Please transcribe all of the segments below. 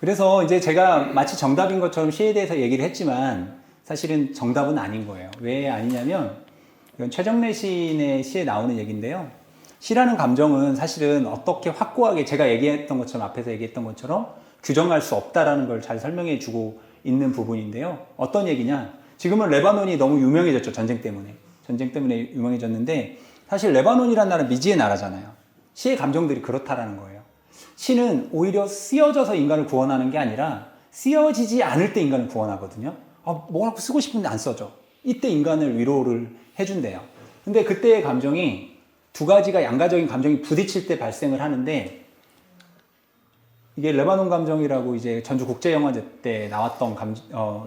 그래서 이제 제가 마치 정답인 것처럼 시에 대해서 얘기를 했지만 사실은 정답은 아닌 거예요. 왜 아니냐면 이건 최정래 시인의 시에 나오는 얘기인데요. 시라는 감정은 사실은 어떻게 확고하게 제가 얘기했던 것처럼 앞에서 얘기했던 것처럼 규정할 수 없다라는 걸 잘 설명해 주고 있는 부분인데요. 어떤 얘기냐? 지금은 레바논이 너무 유명해졌죠. 전쟁 때문에. 전쟁 때문에 유명해졌는데 사실 레바논이라는 나라는 미지의 나라잖아요. 시의 감정들이 그렇다라는 거예요. 시는 오히려 쓰여져서 인간을 구원하는 게 아니라 쓰여지지 않을 때 인간을 구원하거든요. 뭐라고 쓰고 싶은데 안 써져. 이때 인간을 위로를 해준대요. 근데 그때의 감정이 두 가지가 양가적인 감정이 부딪힐 때 발생을 하는데 이게 레바논 감정이라고 이제 전주국제영화제 때 나왔던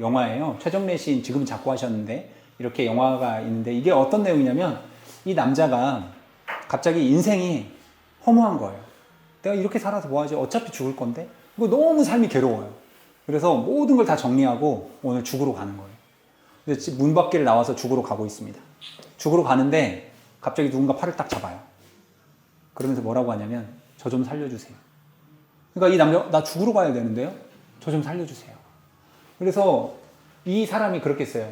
영화예요. 최정래 시인 지금은 작고하셨는데 이렇게 영화가 있는데 이게 어떤 내용이냐면 이 남자가 갑자기 인생이 허무한 거예요. 내가 이렇게 살아서 뭐하지? 어차피 죽을 건데? 이거 너무 삶이 괴로워요. 그래서 모든 걸 다 정리하고 오늘 죽으러 가는 거예요. 그래서 문 밖을 나와서 죽으러 가고 있습니다. 죽으러 가는데 갑자기 누군가 팔을 딱 잡아요. 그러면서 뭐라고 하냐면 저 좀 살려주세요. 그러니까 이 남자 나 죽으러 가야 되는데요. 저 좀 살려주세요. 그래서 이 사람이 그렇게 써요.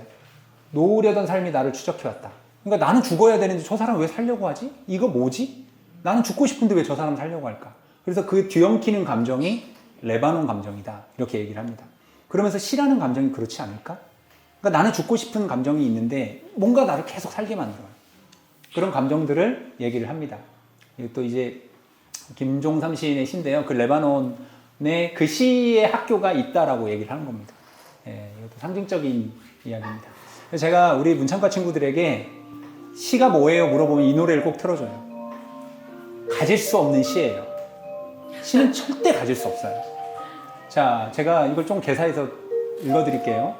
놓으려던 삶이 나를 추적해왔다. 그러니까 나는 죽어야 되는데 저 사람 왜 살려고 하지? 이거 뭐지? 나는 죽고 싶은데 왜 저 사람 살려고 할까? 그래서 그 뒤엉키는 감정이 레바논 감정이다. 이렇게 얘기를 합니다. 그러면서 시라는 감정이 그렇지 않을까? 그러니까 나는 죽고 싶은 감정이 있는데 뭔가 나를 계속 살게 만들어요. 그런 감정들을 얘기를 합니다. 또 이제 김종삼 시인의 시인데요. 그 레바논에 그 시의 학교가 있다라고 얘기를 하는 겁니다. 이것도 상징적인 이야기입니다. 그래서 제가 우리 문창과 친구들에게 시가 뭐예요? 물어보면 이 노래를 꼭 틀어줘요. 가질 수 없는 시예요. 시는 절대 가질 수 없어요. 자, 제가 이걸 좀 개사해서 읽어드릴게요.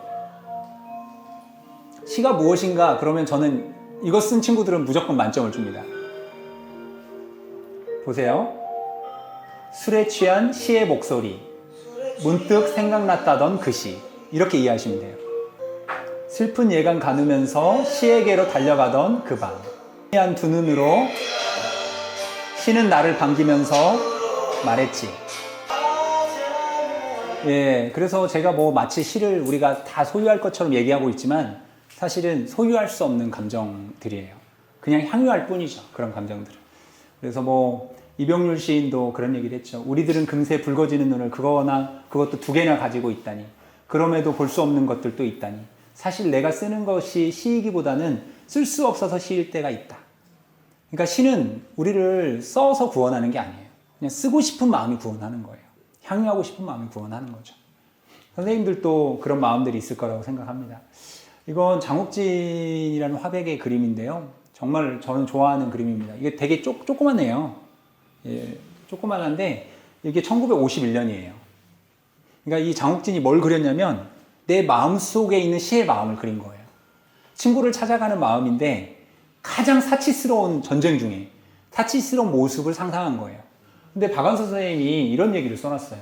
시가 무엇인가? 그러면 저는 이거 쓴 친구들은 무조건 만점을 줍니다. 보세요. 술에 취한 시의 목소리. 문득 생각났다던 그 시. 이렇게 이해하시면 돼요. 슬픈 예감 가누면서 시에게로 달려가던 그 밤. 희미한 두 눈으로 시는 나를 반기면서 말했지. 그래서 제가 뭐 마치 시를 우리가 다 소유할 것처럼 얘기하고 있지만 사실은 소유할 수 없는 감정들이에요. 그냥 향유할 뿐이죠. 그런 감정들은. 그래서 뭐 이병률 시인도 그런 얘기를 했죠. 우리들은 금세 붉어지는 눈을 그것도 두 개나 가지고 있다니. 그럼에도 볼 수 없는 것들도 있다니. 사실 내가 쓰는 것이 시이기보다는 쓸 수 없어서 시일 때가 있다. 그러니까 시는 우리를 써서 구원하는 게 아니에요. 그냥 쓰고 싶은 마음이 구원하는 거예요. 향유하고 싶은 마음이 구원하는 거죠. 선생님들도 그런 마음들이 있을 거라고 생각합니다. 이건 장욱진이라는 화백의 그림인데요. 정말 저는 좋아하는 그림입니다. 이게 되게 조그만해요. 조그만한데 이게 1951년이에요. 그러니까 이 장욱진이 뭘 그렸냐면 내 마음속에 있는 시의 마음을 그린 거예요. 친구를 찾아가는 마음인데 가장 사치스러운 전쟁 중에 사치스러운 모습을 상상한 거예요. 근데 박완서 선생님이 이런 얘기를 써놨어요.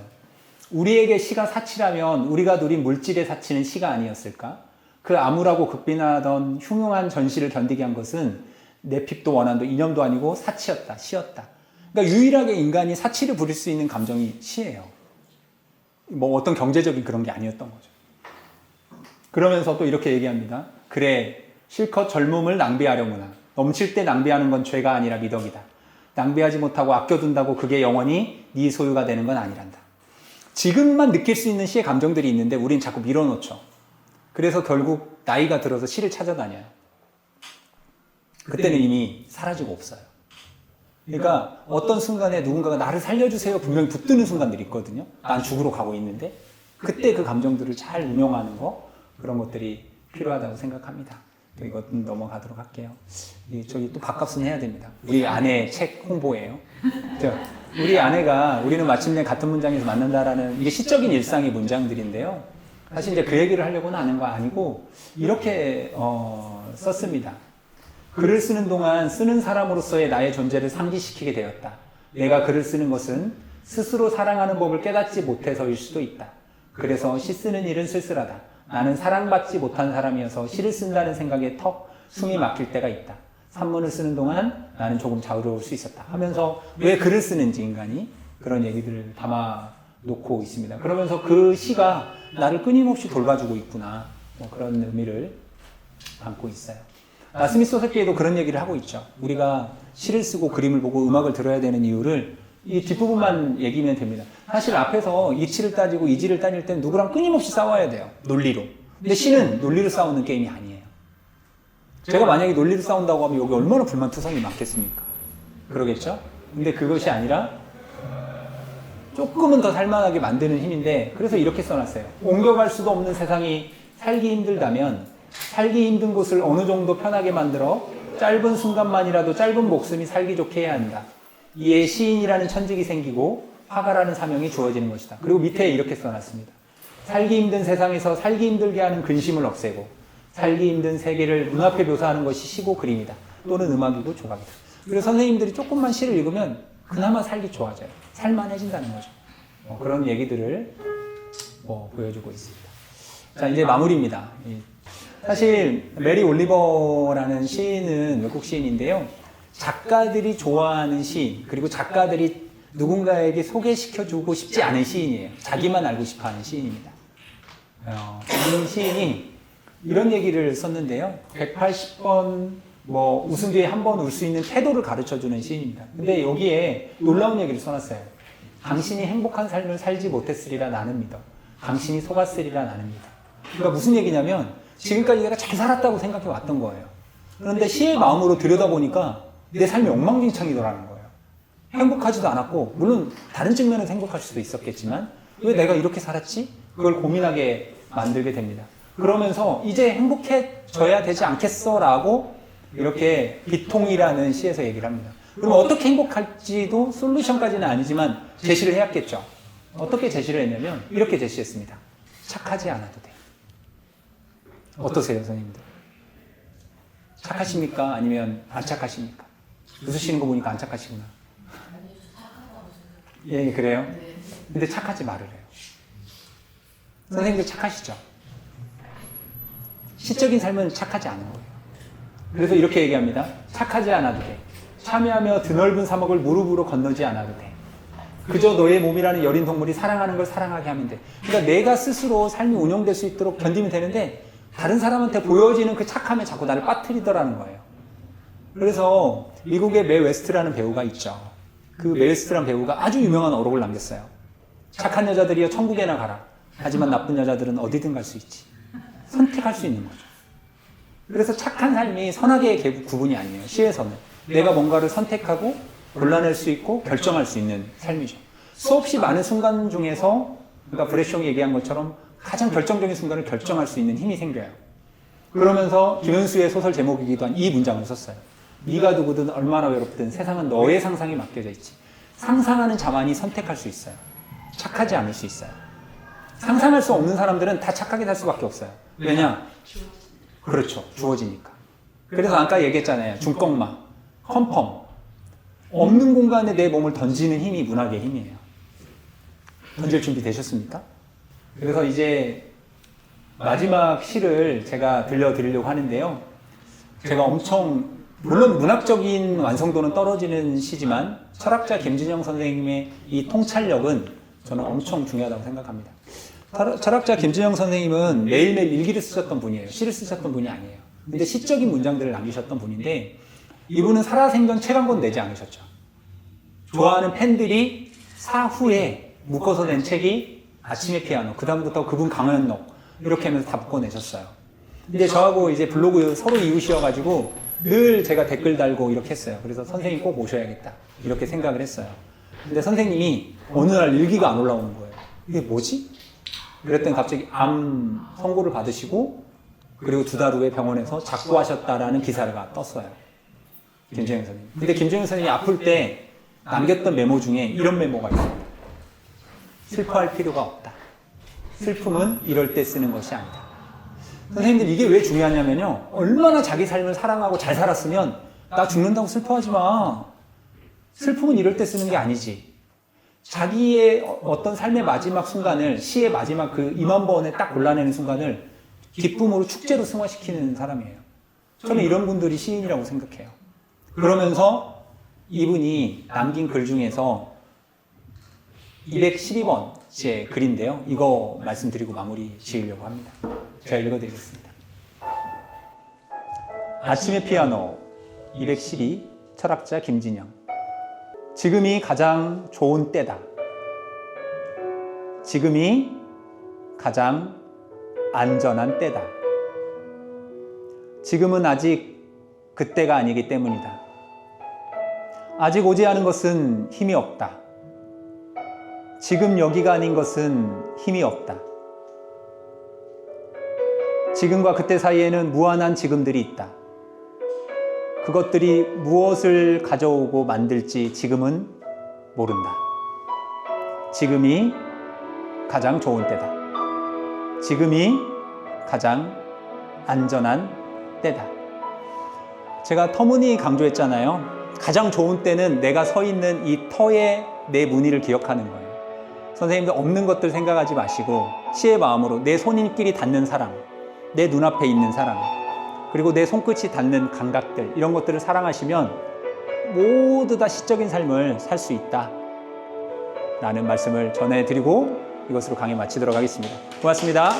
우리에게 시가 사치라면 우리가 누린 물질의 사치는 시가 아니었을까? 그 암울하고 극빈하던 흉흉한 전시를 견디게 한 것은 내핍도 원한도 이념도 아니고 사치였다, 시였다. 그러니까 유일하게 인간이 사치를 부릴 수 있는 감정이 시예요. 뭐 어떤 경제적인 그런 게 아니었던 거죠. 그러면서 또 이렇게 얘기합니다. 그래, 실컷 젊음을 낭비하려구나. 넘칠 때 낭비하는 건 죄가 아니라 미덕이다. 낭비하지 못하고 아껴둔다고 그게 영원히 네 소유가 되는 건 아니란다. 지금만 느낄 수 있는 시의 감정들이 있는데 우린 자꾸 밀어놓죠. 그래서 결국 나이가 들어서 시를 찾아다녀요. 그때는 이미 사라지고 없어요. 그러니까 어떤 순간에 누군가가 나를 살려주세요 분명히 붙드는 순간들이 있거든요. 난 죽으러 가고 있는데 그때 그 감정들을 잘 운용하는 거 그런 것들이 필요하다고 생각합니다. 이것은 넘어가도록 할게요. 저기 또 밥값은 해야 됩니다. 우리 아내 책 홍보예요. 우리 아내가 우리는 마침내 같은 문장에서 만난다라는 이게 시적인 일상의 문장들인데요. 사실 이제 그 얘기를 하려고는 하는 거 아니고 이렇게 썼습니다. 글을 쓰는 동안 쓰는 사람으로서의 나의 존재를 상기시키게 되었다. 내가 글을 쓰는 것은 스스로 사랑하는 법을 깨닫지 못해서일 수도 있다. 그래서 시 쓰는 일은 쓸쓸하다. 나는 사랑받지 못한 사람이어서 시를 쓴다는 생각에 턱 숨이 막힐 때가 있다. 산문을 쓰는 동안 나는 조금 자유로울 수 있었다. 하면서 왜 글을 쓰는지 인간이 그런 얘기들을 담아 놓고 있습니다. 그러면서 그 시가 나를 끊임없이 돌봐주고 있구나. 뭐 그런 의미를 담고 있어요. 나스미 소사키에도 그런 얘기를 하고 있죠. 우리가 시를 쓰고 그림을 보고 음악을 들어야 되는 이유를 이 뒷부분만 얘기면 됩니다. 사실 앞에서 이치를 따지고 이지를 따질 땐 누구랑 끊임없이 싸워야 돼요. 논리로. 근데 시는 논리로 싸우는 게임이 아니에요. 제가 만약에 논리로 싸운다고 하면 여기 얼마나 불만투성이 많겠습니까? 그러겠죠? 근데 그것이 아니라 조금은 더 살만하게 만드는 힘인데, 그래서 이렇게 써놨어요. 옮겨갈 수도 없는 세상이 살기 힘들다면 살기 힘든 곳을 어느 정도 편하게 만들어 짧은 순간만이라도 짧은 목숨이 살기 좋게 해야 한다. 이에 시인이라는 천직이 생기고 화가라는 사명이 주어지는 것이다. 그리고 밑에 이렇게 써놨습니다. 살기 힘든 세상에서 살기 힘들게 하는 근심을 없애고 살기 힘든 세계를 눈앞에 묘사하는 것이 시고 그림이다. 또는 음악이고 조각이다. 그래서 선생님들이 조금만 시를 읽으면 그나마 살기 좋아져요. 살만해진다는 거죠. 그런 얘기들을 보여주고 있습니다. 자, 이제 마무리입니다. 사실 메리 올리버라는 시인은 외국 시인인데요. 작가들이 좋아하는 시인, 그리고 작가들이 누군가에게 소개시켜주고 싶지 않은 시인이에요. 자기만 알고 싶어하는 시인입니다. 이 시인이 이런 얘기를 썼는데요. 180번 웃은 뒤에 한 번 울 수 있는 태도를 가르쳐주는 시인입니다. 근데 여기에 놀라운 얘기를 써놨어요. 당신이 행복한 삶을 살지 못했으리라 나는 믿어. 당신이 속았으리라 나는 믿어. 그러니까 무슨 얘기냐면 지금까지 내가 잘 살았다고 생각해 왔던 거예요. 그런데 시의 마음으로 들여다보니까 내 삶이 엉망진창이더라는 거예요. 행복하지도 않았고, 물론 다른 측면에서 행복할 수도 있었겠지만 왜 내가 이렇게 살았지? 그걸 고민하게 만들게 됩니다. 그러면서 이제 행복해져야 되지 않겠어? 라고 이렇게 비통이라는 시에서 얘기를 합니다. 그럼 어떻게 행복할지도 솔루션까지는 아니지만 제시를 해야겠죠. 어떻게 제시를 했냐면 이렇게 제시했습니다. 착하지 않아도 돼. 어떠세요, 선생님들? 착하십니까? 아니면 안 착하십니까? 웃으시는 거 보니까 안 착하시구나. 예, 그래요? 근데 착하지 말으래요. 선생님들 착하시죠? 시적인 삶은 착하지 않은 거예요. 그래서 이렇게 얘기합니다. 착하지 않아도 돼. 참여하며 드넓은 사막을 무릎으로 건너지 않아도 돼. 그저 너의 몸이라는 여린 동물이 사랑하는 걸 사랑하게 하면 돼. 그러니까 내가 스스로 삶이 운영될 수 있도록 견디면 되는데 다른 사람한테 보여지는 그 착함에 자꾸 나를 빠뜨리더라는 거예요. 그래서 미국의 매 웨스트라는 배우가 있죠. 그 매 웨스트라는 배우가 아주 유명한 어록을 남겼어요. 착한 여자들이여 천국에나 가라. 하지만 나쁜 여자들은 어디든 갈 수 있지. 선택할 수 있는 거죠. 그래서 착한 삶이 선악의 구분이 아니에요. 시에서는. 내가 뭔가를 선택하고 골라낼 수 있고 결정할 수 있는 삶이죠. 수없이 많은 순간 중에서, 그러니까 브레숑이 얘기한 것처럼 가장 결정적인 순간을 결정할 수 있는 힘이 생겨요. 그러면서 김현수의 소설 제목이기도 한 이 문장을 썼어요. 네가 누구든 얼마나 외롭든 세상은 너의 상상에 맡겨져 있지. 상상하는 자만이 선택할 수 있어요. 착하지 않을 수 있어요. 상상할 수 없는 사람들은 다 착하게 살 수밖에 없어요. 왜냐? 그렇죠. 주어지니까. 그래서 아까 얘기했잖아요. 중꺾마, 컨펌. 없는 공간에 내 몸을 던지는 힘이 문학의 힘이에요. 던질 준비 되셨습니까? 그래서 이제 마지막 시를 제가 들려드리려고 하는데요. 제가 물론 문학적인 완성도는 떨어지는 시지만 철학자 김진영 선생님의 이 통찰력은 저는 엄청 중요하다고 생각합니다. 철학자 김진영 선생님은 매일매일 일기를 쓰셨던 분이에요. 시를 쓰셨던 분이 아니에요. 근데 시적인 문장들을 남기셨던 분인데 이분은 살아생전 책 한 권 내지 않으셨죠. 좋아하는 팬들이 사후에 묶어서 낸 책이 아침의 피아노, 그 다음부터 그분 강연록 이렇게 하면서 다 묶어내셨어요. 근데 저하고 이제 블로그 서로 이웃이어가지고 늘 제가 댓글 달고 이렇게 했어요. 그래서 선생님 꼭 모셔야겠다 이렇게 생각을 했어요. 근데 선생님이 어느 날 일기가 안 올라오는 거예요. 이게 뭐지? 그랬더니 갑자기 암 선고를 받으시고 그리고 2달 후에 병원에서 작고하셨다라는 기사가 떴어요. 김재영 선생님. 근데 김재영 선생님이 아플 때 남겼던 메모 중에 이런 메모가 있습니다. 슬퍼할 필요가 없다. 슬픔은 이럴 때 쓰는 것이 아니다. 선생님들 이게 왜 중요하냐면요. 얼마나 자기 삶을 사랑하고 잘 살았으면 나 죽는다고 슬퍼하지 마. 슬픔은 이럴 때 쓰는 게 아니지. 자기의 어떤 삶의 마지막 순간을 시의 마지막 그 2만 번에 딱 골라내는 순간을 기쁨으로 축제로 승화시키는 사람이에요. 저는 이런 분들이 시인이라고 생각해요. 그러면서 이분이 남긴 글 중에서 212번 시의 글인데요. 이거 말씀드리고 마무리 지으려고 합니다. 제가 읽어드리겠습니다. 아침의 피아노 212 철학자 김진영. 지금이 가장 좋은 때다. 지금이 가장 안전한 때다. 지금은 아직 그때가 아니기 때문이다. 아직 오지 않은 것은 힘이 없다. 지금 여기가 아닌 것은 힘이 없다. 지금과 그때 사이에는 무한한 지금들이 있다. 그것들이 무엇을 가져오고 만들지 지금은 모른다. 지금이 가장 좋은 때다. 지금이 가장 안전한 때다. 제가 터무니 강조했잖아요. 가장 좋은 때는 내가 서 있는 이 터에 내 무늬를 기억하는 거예요. 선생님들 없는 것들 생각하지 마시고 시의 마음으로 내 손길이 닿는 사람, 내 눈앞에 있는 사람, 그리고 내 손끝이 닿는 감각들, 이런 것들을 사랑하시면 모두 다 시적인 삶을 살 수 있다 라는 말씀을 전해드리고 이것으로 강의 마치도록 하겠습니다. 고맙습니다.